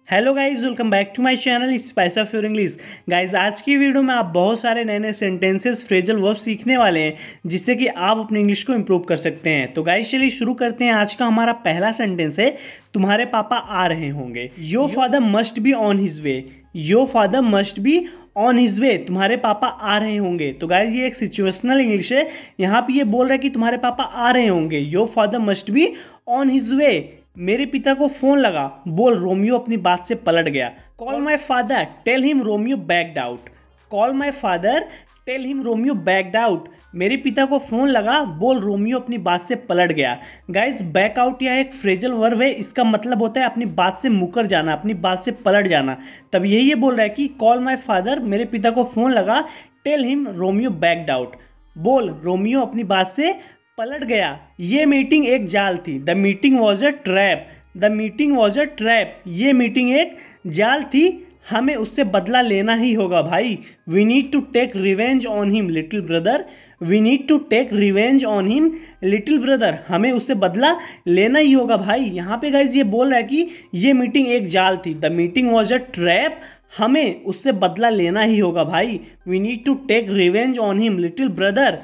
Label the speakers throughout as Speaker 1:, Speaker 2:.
Speaker 1: Hello guys, welcome back to my channel spice of your English. Guys, आज की video में आप बहुत सारे नए नए सेंटेंसेस, फ्रेजल वर्ब सीखने वाले हैं जिससे कि आप अपनी इंग्लिश को इम्प्रूव कर सकते हैं। तो गाइज चलिए शुरू करते हैं। आज का हमारा पहला सेंटेंस है, तुम्हारे पापा आ रहे होंगे। Your father must be on his way. Your father must be on his way. तुम्हारे पापा आ रहे होंगे। तो गाइज ये एक सिचुएशनल इंग्लिश है। यहाँ पे ये बोल रहा है कि तुम्हारे पापा आ रहे होंगे। Your father must be on his way. मेरे पिता को फोन लगा, बोल रोमियो अपनी बात से पलट गया। Call my father, tell him Romeo backed out. Call my father, tell him Romeo backed out. मेरे पिता को फोन लगा, बोल रोमियो अपनी बात से पलट गया। गाइस, बैक आउट यह एक फ्रेजल वर्ब है। इसका मतलब होता है अपनी बात से मुकर जाना, अपनी बात से पलट जाना। तब यही ये बोल रहा है कि कॉल माई फादर, मेरे पिता को फोन लगा, tell him Romeo backed out. बोल रोमियो अपनी बात से पलट गया। ये मीटिंग एक जाल थी। The meeting was a trap. The meeting was a trap. ये मीटिंग एक जाल थी। हमें उससे बदला लेना ही होगा भाई। We need to take revenge on him little brother. We need to take revenge on him little brother. हमें उससे बदला लेना ही होगा भाई। यहाँ पे गाइज ये बोल रहा है कि ये मीटिंग एक जाल थी। The meeting was a trap. हमें उससे बदला लेना ही होगा भाई। We need to take revenge on him little brother.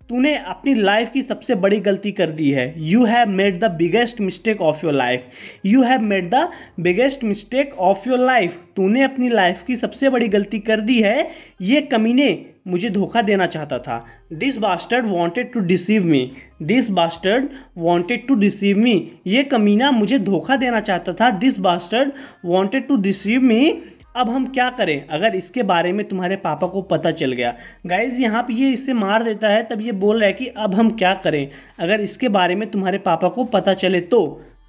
Speaker 1: तूने अपनी लाइफ की सबसे बड़ी गलती कर दी है। You have made the biggest mistake of your life. You have made the biggest mistake of your life. तूने अपनी लाइफ की सबसे बड़ी गलती कर दी है। ये कमीने मुझे धोखा देना चाहता था। This bastard wanted to deceive me. This bastard wanted to deceive me. ये कमीना मुझे धोखा देना चाहता था। This bastard wanted to deceive me. अब हम क्या करें अगर इसके बारे में तुम्हारे पापा को पता चल गया। गाइज यहाँ पे ये इससे मार देता है। तब ये बोल रहा है कि अब हम क्या करें अगर इसके बारे में तुम्हारे पापा को पता चले तो।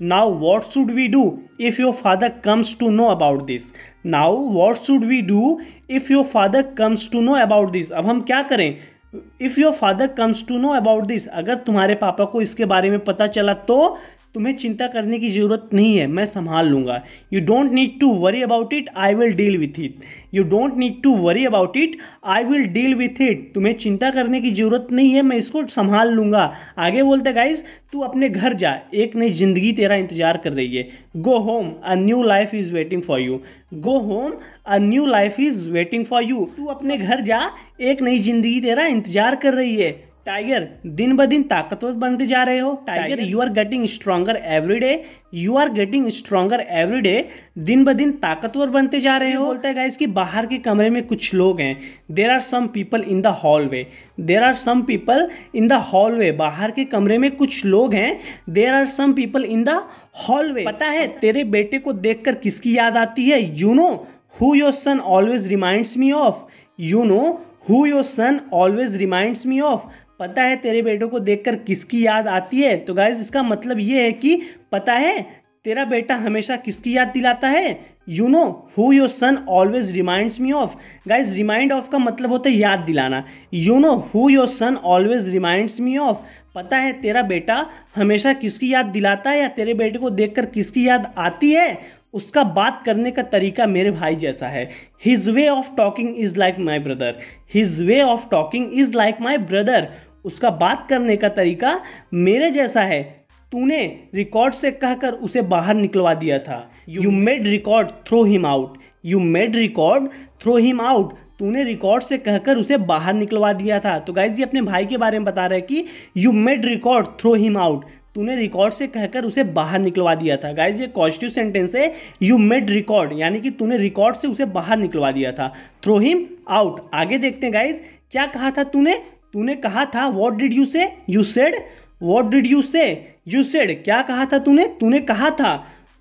Speaker 1: Now what should we do if your father comes to know about this. Now what should we do if your father comes to know about this. अब हम क्या करें if your father comes to know about this. अगर तुम्हारे पापा को इसके बारे में पता चला तो तुम्हें चिंता करने की ज़रूरत नहीं है, मैं संभाल लूँगा। You don't need to worry about it, I will deal with it. You don't need to worry about it, I will deal with it. तुम्हें चिंता करने की ज़रूरत नहीं है, मैं इसको संभाल लूँगा। आगे बोलते गाइज, तू अपने घर जा, एक नई ज़िंदगी तेरा इंतजार कर रही है। Go home, a new life is waiting for you. Go home, a new life is waiting for you. तू अपने घर जा, एक नई ज़िंदगी तेरा इंतजार कर रही है। टाइगर, दिन ब दिन ताकतवर बनते जा रहे हो। Tiger, you are getting stronger every day. You are getting stronger every day. दिन ब दिन ताकतवर बनते जा रहे हो। बोलता है गाइस कि बाहर के कमरे में कुछ लोग हैं। There are some people in the hallway. There are some people in the hallway. बाहर के कमरे में कुछ लोग हैं। There are some people in the hallway. पता है तेरे बेटे को देखकर किसकी याद आती है। You know who your son always reminds me of. You know who your son always reminds me of. पता है तेरे बेटों को देखकर किसकी याद आती है। तो गाइज इसका मतलब ये है कि पता है तेरा बेटा हमेशा किसकी याद दिलाता है। You know who your son always reminds me of. Guys remind of का मतलब होता है याद दिलाना। You know who your son always reminds me of. पता है तेरा बेटा हमेशा किसकी याद दिलाता है या तेरे बेटे को देखकर किसकी याद आती है। उसका बात करने का तरीका मेरे भाई जैसा है। His way of talking is like my brother. His way of talking is like my brother. उसका बात करने का तरीका मेरे जैसा है। तूने रिकॉर्ड से कहकर उसे बाहर निकलवा दिया था। You made record throw him out. You made record throw him out. तूने रिकॉर्ड से कहकर उसे बाहर निकलवा दिया था। तो गाइज ये अपने भाई के बारे में बता रहा है कि you made record throw him out. तूने रिकॉर्ड से कहकर उसे बाहर निकलवा दिया था। गाइज ये पॉजिटिव सेंटेंस है। यू मेड रिकॉर्ड यानी कि तूने रिकॉर्ड से उसे बाहर निकलवा दिया था। Throw him out. आगे देखते हैं गाइज क्या कहा था तूने। तूने कहा था व्हाट डिड यू से। You said what did you से। यू सेड क्या कहा था तूने। तूने कहा था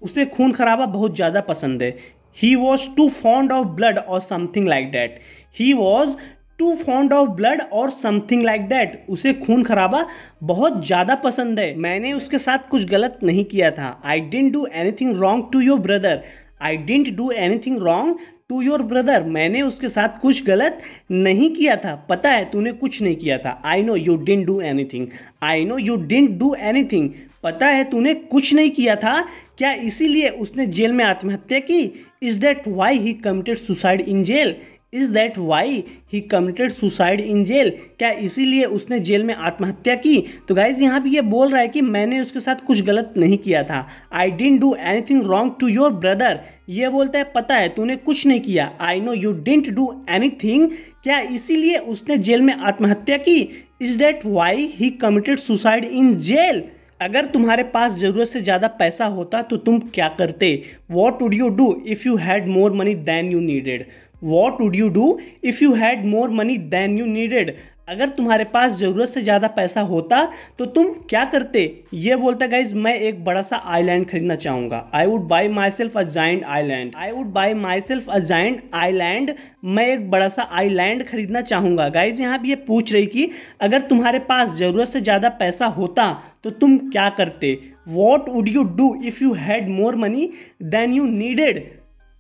Speaker 1: उसे खून खराबा बहुत ज़्यादा पसंद है। He was too fond of blood or something like that. He was too fond of blood or something like that. उसे खून खराबा बहुत ज़्यादा पसंद है। मैंने उसके साथ कुछ गलत नहीं किया था। I didn't do anything wrong to your brother. I didn't do anything wrong to your brother. मैंने उसके साथ कुछ गलत नहीं किया था। पता है तूने कुछ नहीं किया था। आई know you didn't do anything. I know you didn't do anything. पता है तूने कुछ नहीं किया था। क्या इसीलिए उसने जेल में आत्महत्या की। Is that why he committed suicide in jail. Is that why he committed suicide in jail. क्या इसीलिए उसने जेल में आत्महत्या की। तो गाइज यहाँ पे ये बोल रहा है कि मैंने उसके साथ कुछ गलत नहीं किया था। I didn't do anything wrong to your brother. ये बोलता है पता है तूने कुछ नहीं किया, I know you didn't do anything, क्या इसीलिए उसने जेल में आत्महत्या की, is that why he committed suicide in jail. अगर तुम्हारे पास ज़रूरत से ज़्यादा पैसा होता तो तुम क्या करते, what would you do if you had more money than you needed, what would you do if you had more money than you needed. अगर तुम्हारे पास ज़रूरत से ज़्यादा पैसा होता तो तुम क्या करते। ये बोलता गाइज मैं एक बड़ा सा आइलैंड खरीदना चाहूँगा, आई would buy myself a giant island, I would buy myself a giant island, मैं एक बड़ा सा आइलैंड खरीदना चाहूँगा। गाइज यहाँ भी ये पूछ रही कि अगर तुम्हारे पास ज़रूरत से ज़्यादा पैसा होता तो तुम क्या करते, what would you do if you had more money than you needed,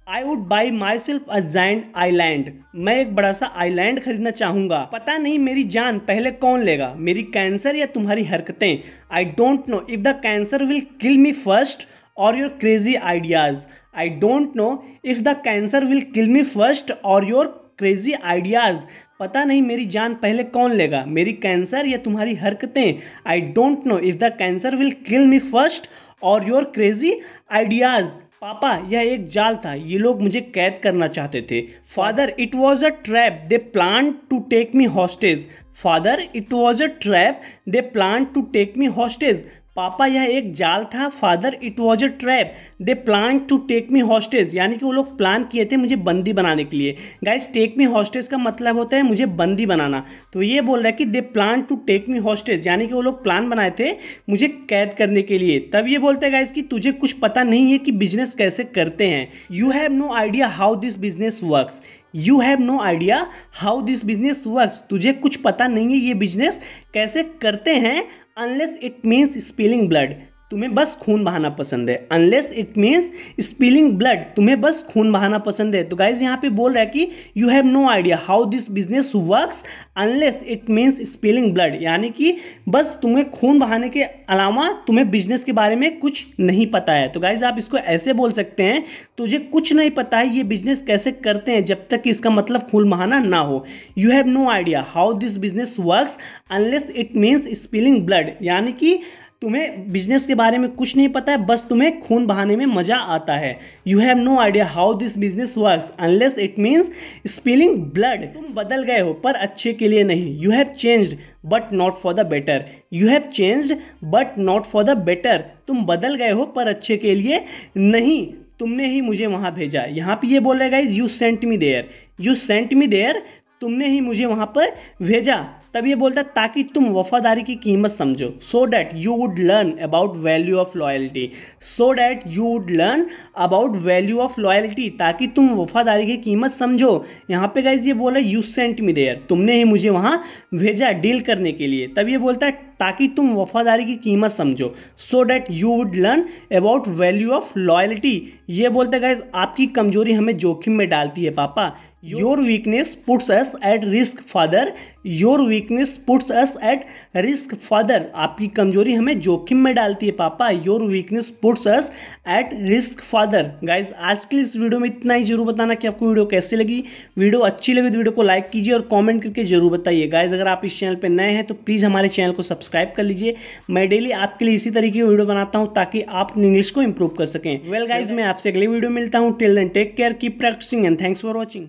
Speaker 1: I would buy myself a giant island, मैं एक बड़ा सा आइलैंड खरीदना चाहूँगा। पता नहीं मेरी जान पहले कौन लेगा, मेरी कैंसर या तुम्हारी हरकतें, I don't know if the cancer will kill me first or your crazy ideas, I don't know if the cancer will kill me first or your crazy ideas, पता नहीं मेरी जान पहले कौन लेगा, मेरी कैंसर या तुम्हारी हरकतें, I don't know if the cancer will kill me first or your crazy ideas. पापा यह एक जाल था, ये लोग मुझे कैद करना चाहते थे। Father it was a trap they plan to take me hostage, father it was a trap they plan to take me hostage, पापा यह एक जाल था, father it was a trap they plan to take me hostage, यानी कि वो लोग plan किए थे मुझे बंदी बनाने के लिए। गाइस टेक मी हॉस्टेज का मतलब होता है मुझे बंदी बनाना, तो ये बोल रहा है कि they plan to take me hostage, यानी कि वो लोग प्लान बनाए थे मुझे कैद करने के लिए। तब ये बोलते हैं गाइस कि तुझे कुछ पता नहीं है कि बिजनेस कैसे करते हैं, you have no idea how this business works, you have no idea how this business works, तुझे कुछ पता नहीं है ये बिजनेस कैसे करते हैं। Unless it means spilling blood, तुम्हें बस खून बहाना पसंद है, unless it means spilling blood, तुम्हें बस खून बहाना पसंद है। तो गाइज यहाँ पे बोल रहा है कि you have no idea how this business works unless it means spilling blood, यानी कि बस तुम्हें खून बहाने के अलावा तुम्हें बिजनेस के बारे में कुछ नहीं पता है। तो गाइज आप इसको ऐसे बोल सकते हैं तुझे कुछ नहीं पता है ये बिजनेस कैसे करते हैं जब तक कि इसका मतलब खून बहाना ना हो। You have no idea how this business works unless it means spilling blood, यानी कि तुम्हें बिजनेस के बारे में कुछ नहीं पता है, बस तुम्हें खून बहाने में मजा आता है। You have no idea how this business works unless it means spilling blood, तुम बदल गए हो पर अच्छे के लिए नहीं। You have changed but not for the better, you have changed but not for the better, तुम बदल गए हो पर अच्छे के लिए नहीं, तुमने ही मुझे वहाँ भेजा। यहाँ पे ये बोल रहा है guys you sent me there, you sent me there, तुमने ही मुझे वहाँ पर भेजा। तब ये बोलता है ताकि तुम वफादारी की कीमत समझो, so that you would learn about value of loyalty, so that you would learn about value of loyalty, ताकि तुम वफादारी की कीमत समझो। यहाँ पे गाइज ये बोला यू सेंट मी देयर, तुमने ही मुझे वहाँ भेजा डील करने के लिए। तब ये बोलता है ताकि तुम वफादारी की कीमत समझो, so that you would learn about value of loyalty. ये बोलता है गाइज आपकी कमजोरी हमें जोखिम में डालती है पापा, your weakness puts us at risk father, your weakness puts us at risk father, आपकी कमजोरी हमें जोखिम में डालती है पापा, your weakness puts us at risk father. Guys आज के इस वीडियो में इतना ही, जरूर बताना कि आपको वीडियो कैसी लगी। वीडियो अच्छी लगी तो वीडियो को लाइक कीजिए और कमेंट करके जरूर बताइए। गाइज अगर आप इस चैनल पर नए हैं तो प्लीज़ हमारे चैनल को सब्सक्राइब कर लीजिए, मैं डेली आपके लिए इसी तरीके की वीडियो बनाता हूँ ताकि आप अपनी इंग्लिश को इंप्रूव कर सकें। वेल गाइज मैं आपसे अगले वीडियो मिलता हूँ, till then take care, keep practising and thanks for watching.